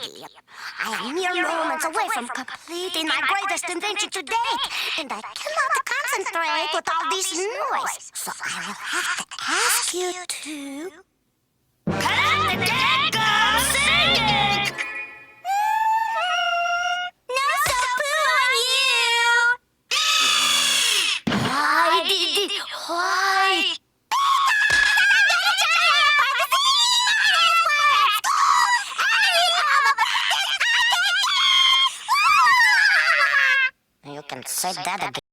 Piggy. I am mere moments away from completing my greatest invention to date, and I cannot concentrate with all this noise. So I will have to ask you to... Cut the deck, go singing! No so on you! Why? You can say that again.